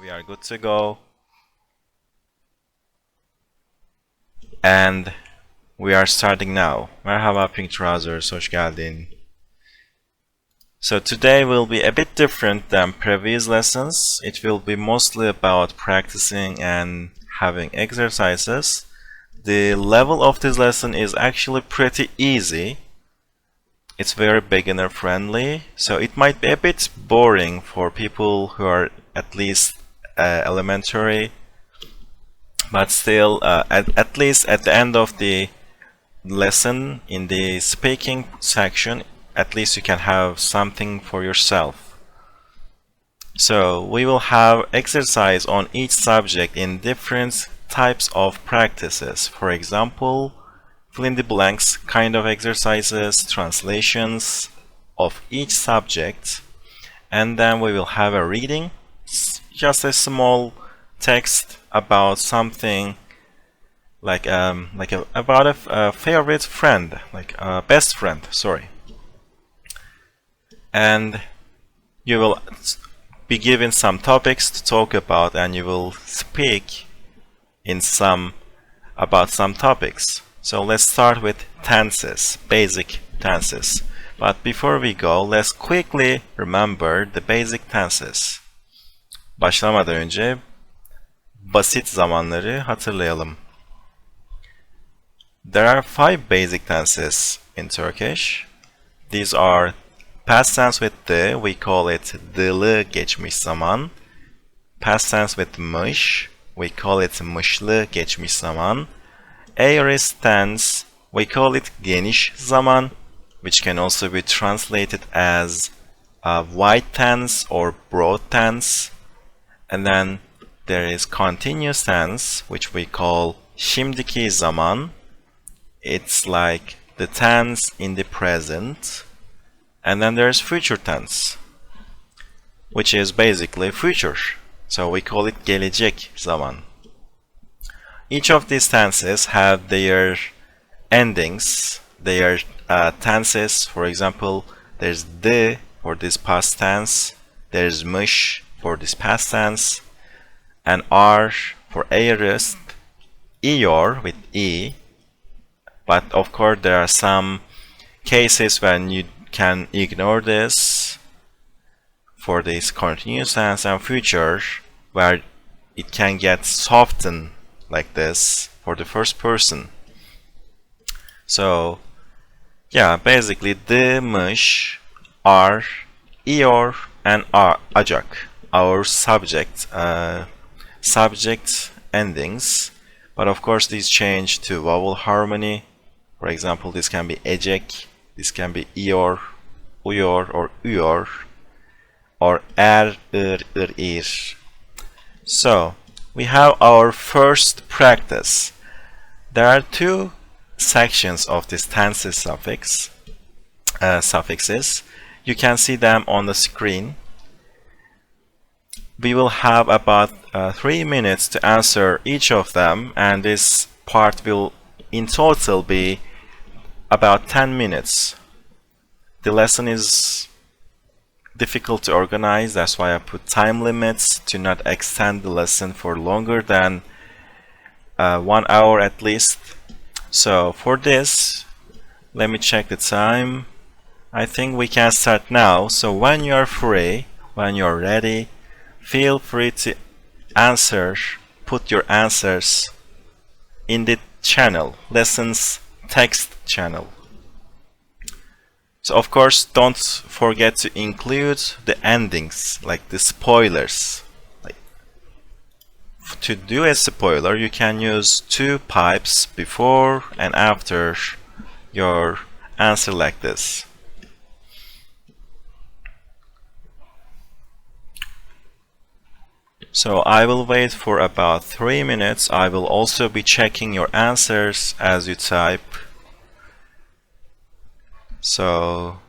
We are good to go. And we are starting now. Merhaba Pink Trousers, hoş geldin. So today will be a bit different than previous lessons. It will be mostly about practicing and having exercises. The level of this lesson is actually pretty easy. It's very beginner friendly, so it might be a bit boring for people who are at least elementary, but still at least at the end of the lesson in the speaking section, at least you can have something for yourself. So we will have exercise on each subject in different types of practices. For example, fill in the blanks kind of exercises, translations of each subject, and then we will have a reading, just a small text about something like about a favorite friend, like a best friend, sorry. And you will be given some topics to talk about, and you will speak in about some topics. So let's start with tenses, basic tenses. But before we go, let's quickly remember the basic tenses. Başlamadan önce basit zamanları hatırlayalım. There are 5 basic tenses in Turkish. These are past tense with the, we call it dılı geçmiş zaman. Past tense with mış, we call it mışlı geçmiş zaman. Aorist tense, we call it geniş zaman, which can also be translated as wide tense or broad tense. And then there is continuous tense, which we call şimdiki zaman. It's like the tense in the present. And then there's future tense, which is basically future. So we call it gelecek zaman. Each of these tenses have their endings, their tenses. For example, there's the for this past tense, there's mış for this past tense, and are for aorist, ior with e. But of course, there are some cases when you can ignore this for this continuous tense and future, where it can get softened like this for the first person. So yeah, basically the, mış, are, ior, and acak, our subject endings. But of course these change to vowel harmony. For example, this can be ecek, this can be ior, uyor, or uyor, or ir. So we have our first practice. There are 2 sections of this tenses suffixes. You can see them on the screen. We will have about 3 minutes to answer each of them, and this part will in total be about 10 minutes. The lesson is difficult to organize, that's why I put time limits to not extend the lesson for longer than 1 hour at least. So for this, let me check the time. I think we can start now. So when you are free, when you're ready, feel free to answer, put your answers in the channel, lessons text channel. So of course, don't forget to include the endings, like the spoilers. To do a spoiler, you can use 2 pipes before and after your answer like this. So I will wait for about 3 minutes. I will also be checking your answers as you type. So,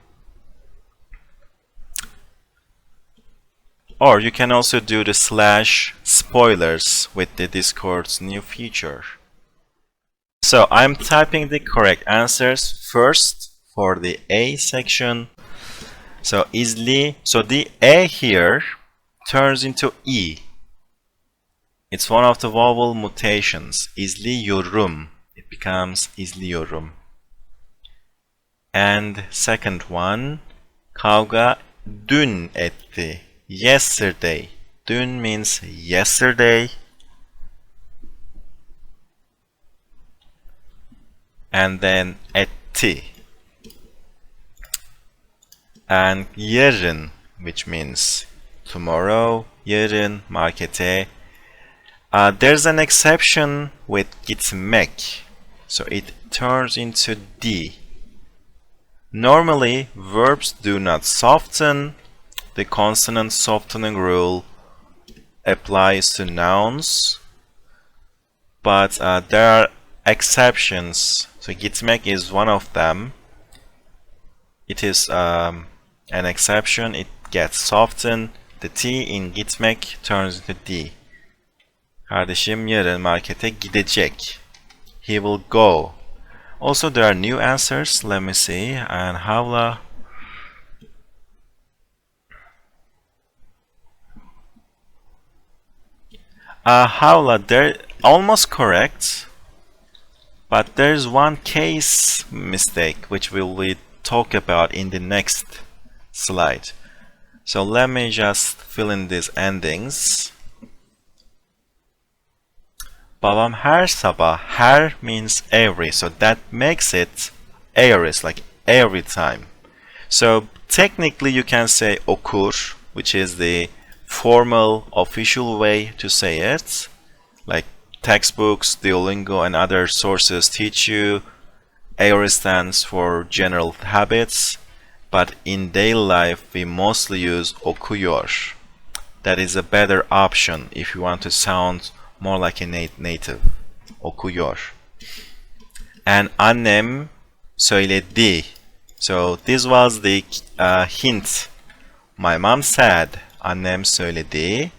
or you can also do the /spoilers with the Discord's new feature. So I'm typing the correct answers first for the A section. So izli, so the A here turns into E. It's one of the vowel mutations. İzliyorum. It becomes izliyorum. And second one, kavga dün etti. Yesterday. Dün means yesterday. And then etti. And yarın, which means tomorrow. Yarın markete. There's an exception with gitmek. So it turns into D. Normally, verbs do not soften. The consonant softening rule applies to nouns. But there are exceptions. So gitmek is one of them. It is an exception. It gets softened. The T in gitmek turns into D. Kardeşim yarın markete gidecek. He will go. Also, there are new answers. Let me see. And Havla. Havla, they're almost correct. But there's one case mistake which we will talk about in the next slide. So let me just fill in these endings. Babam her sabah. Her means every, so that makes it aorist, like every time. So technically you can say okur, which is the formal official way to say it. Like textbooks, Duolingo and other sources teach you aorist stands for general habits, but in daily life we mostly use okuyor. That is a better option if you want to sound more like a native. Okuyor. And annem söyledi. So this was the hint. My mom said. Annem söyledi.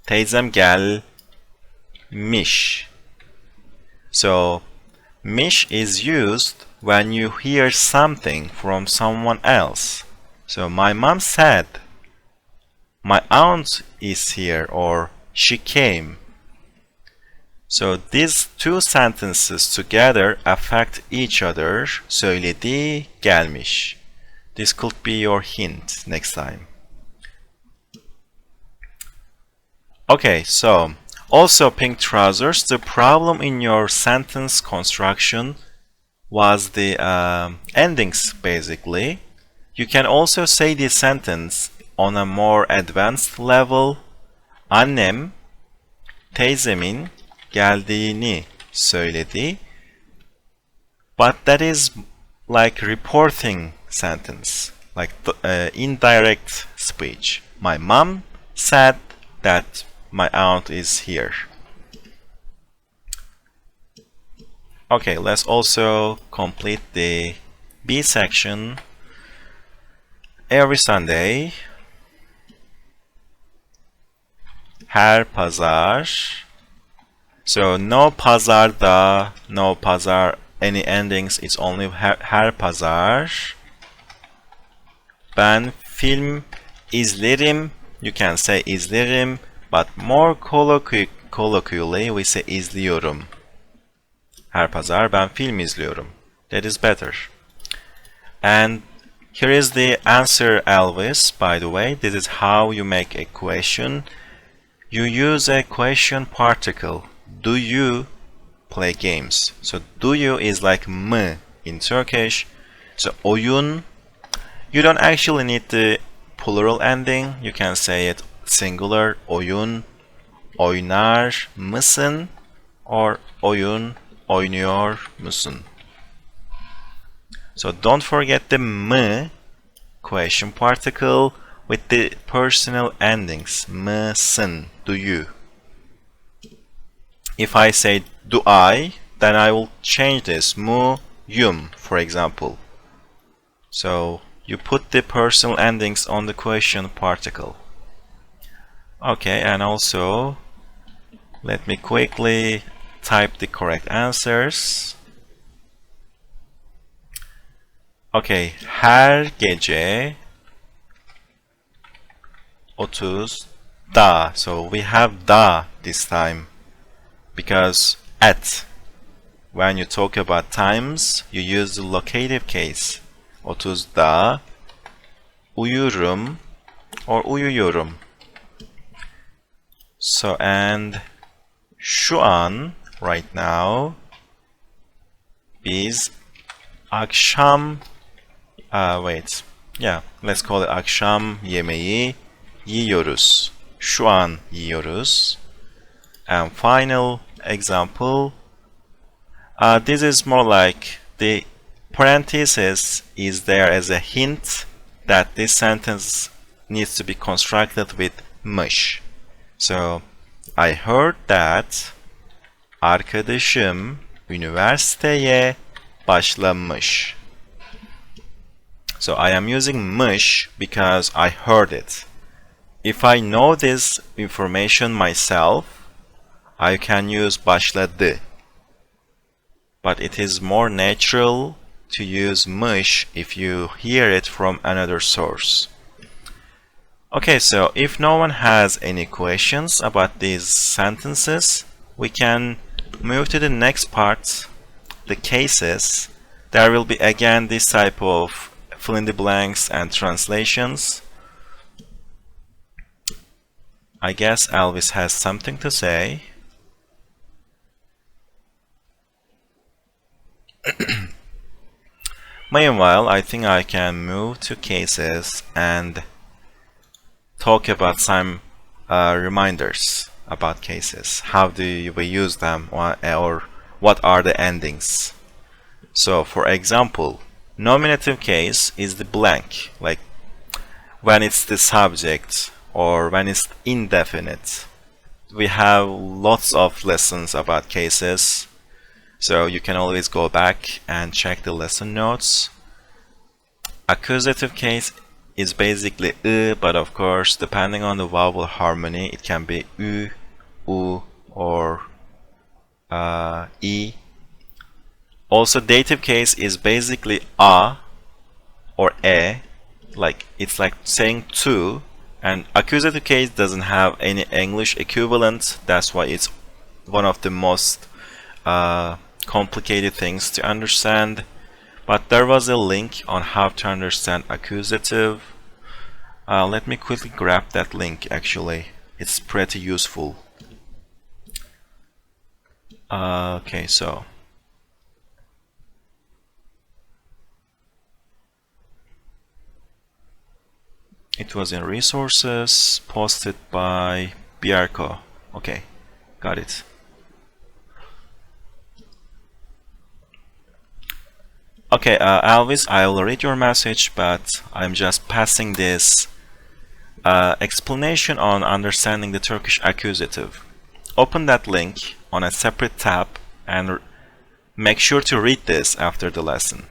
Teyzem gelmiş. So miş is used when you hear something from someone else. So my mom said. My aunt is here, or she came. So these two sentences together affect each other. Söyledi, gelmiş. This could be your hint next time. Okay, so also pink trousers. The problem in your sentence construction was the endings basically. You can also say this sentence on a more advanced level. Annem teyzemin geldiğini söyledi. But that is like reporting sentence, like indirect speech. My mom said that my aunt is here. Okay, let's also complete the B section. Every Sunday. Her pazar. So no pazarda, no pazar, any endings, it's only her pazar. Ben film izlerim. You can say izlerim, but more colloquially we say izliyorum. Her pazar ben film izliyorum. That is better. And here is the answer, Elvis, by the way. This is how you make a question. You use a question particle. Do you play games? So do you is like mı in Turkish. So oyun, you don't actually need the plural ending. You can say it singular. Oyun, oynar mısın? Or oyun, oynuyor musun? So don't forget the mı question particle with the personal endings. Mısın, do you. If I say do I, then I will change this. Muyum, for example. So you put the personal endings on the question particle. Okay, and also let me quickly type the correct answers. Okay, her gece 30 da. So we have da this time because at. When you talk about times, you use the locative case. 30'da uyurum or uyuyorum. So, and şu an, right now, biz akşam, let's call it akşam yemeği yiyoruz. Şu an yiyoruz. And final example, this is more like the parenthesis is there as a hint that this sentence needs to be constructed with mış. So, I heard that arkadaşım üniversiteye başlamış. So, I am using mış because I heard it. If I know this information myself, I can use başladı. But it is more natural to use mış if you hear it from another source. Okay, so if no one has any questions about these sentences, we can move to the next part, the cases. There will be again this type of fill in the blanks and translations. I guess Elvis has something to say. Meanwhile, I think I can move to cases and talk about some reminders about cases. How do we use them, or what are the endings? So, for example, nominative case is the blank, like when it's the subject or when it's indefinite. We have lots of lessons about cases, so you can always go back and check the lesson notes. Accusative case is basically but of course, depending on the vowel harmony, it can be ü, u, or i. Also, dative case is basically a or e, like it's like saying to, and accusative case doesn't have any English equivalent. That's why it's one of the most complicated things to understand. But there was a link on how to understand accusative. Let me quickly grab that link. Actually, it's pretty useful. Okay, so it was in resources, posted by Bjarko. Okay, got it. Okay, Elvis, I will read your message, but I'm just passing this explanation on understanding the Turkish accusative. Open that link on a separate tab and make sure to read this after the lesson.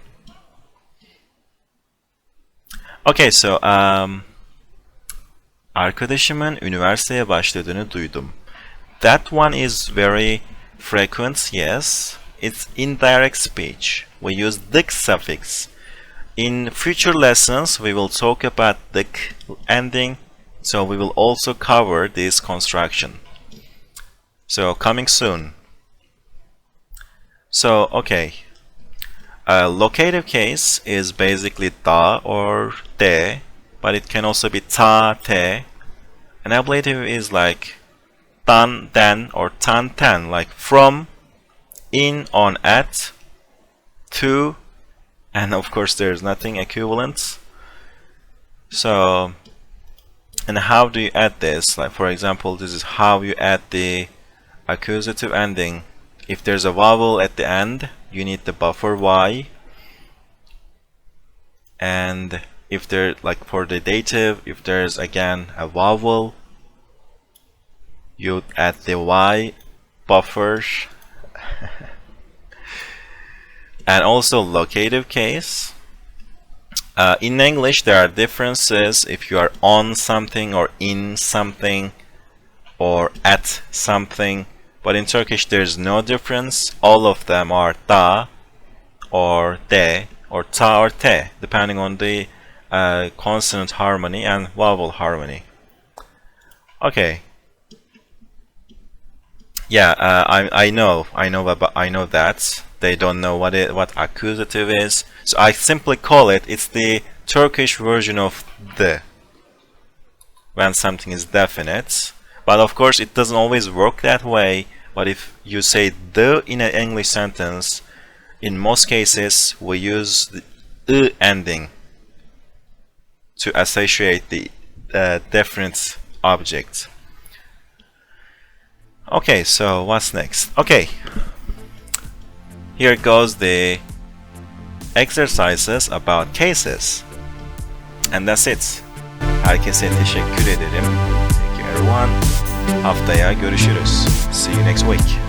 Okay, so arkadaşımın üniversiteye başladığını duydum. That one is very frequent, yes. It's indirect speech. We use dık suffix. In future lessons, we will talk about dık ending, so we will also cover this construction. So, coming soon. So, okay. A locative case is basically da or de, but it can also be ta, te. An ablative is like tan, den, or tan, ten, like from, in, on, at, to, and of course there's nothing equivalent. So, and how do you add this? Like, for example, this is how you add the accusative ending. If there's a vowel at the end, you need the buffer y. And if there, like for the dative, if there's again a vowel, you add the y buffer. And also locative case. In English, there are differences if you are on something or in something or at something. But in Turkish, there's no difference. All of them are da or de or ta or te, depending on the consonant harmony and vowel harmony. Okay. Yeah, I know that they don't know what accusative is. So I simply call it. It's the Turkish version of the, when something is definite. But of course, it doesn't always work that way. But if you say the in an English sentence, in most cases we use the ending to associate the definite object. Okay, so what's next? Okay, here goes the exercises about cases. And that's it. Herkese teşekkür ederim. Thank you everyone. Haftaya görüşürüz. See you next week.